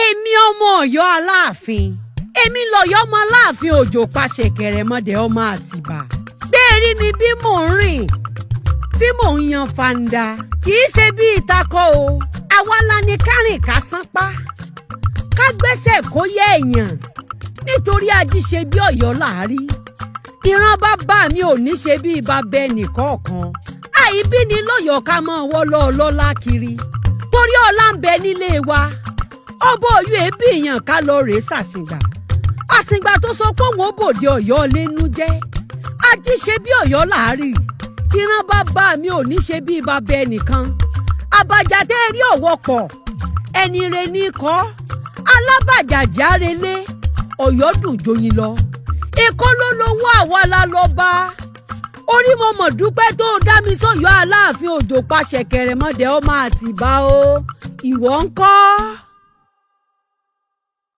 èmi ọmọ Ọ̀yọ́ Aláàfin èmi lọ̀yọ́ ọmọ Aláàfin òjò pàṣẹ kẹrẹmọdé ọmọ Àtìbà gbérí mi bí mò ń rìn tí mò ń yan fanda kì í ṣe bí ìtakọ o àwa la ní kárìn ká sánpá ká gbẹ́sẹ̀ kó yẹ èèyàn nítorí ajíṣe bí Ọ̀yọ́ láàrí ìran bàbá mi ò ní ṣe bí bàbá ẹnìkọ̀ọ̀kan àìbí ni lọ́yọ̀ọ́ ká mọ́ wọ́lọ́ ọlọ́lá kiri torí ọlá ń bẹ nílé wa ọbọ̀ Ọ̀yọ́ ẹbí èèyàn ká lọ rèé ṣàṣìgbà àṣìgbà tó sọ pé òun ó bòde Ọ̀yọ́ lẹ́nu jẹ́ ajíṣe bí Ọ̀yọ́ láàrí ìran bàbá mi ò ní ṣe bí bàbá ẹnìkan àbàjá tẹ́ rí ọ̀wọ́ pọ̀ ẹni re ní kọ́ alábàjàjà arelé Ọ̀yọ́ dùn joyin lọ Èkó ló lówó àwa la lọ bá orí mo mọ̀ dúpẹ́ tó dá mi sọ́yọ́ Aláàfin òjò pàṣẹ kẹrẹmọdé ọmọ Àtìbà o ìwọ ńkọ́.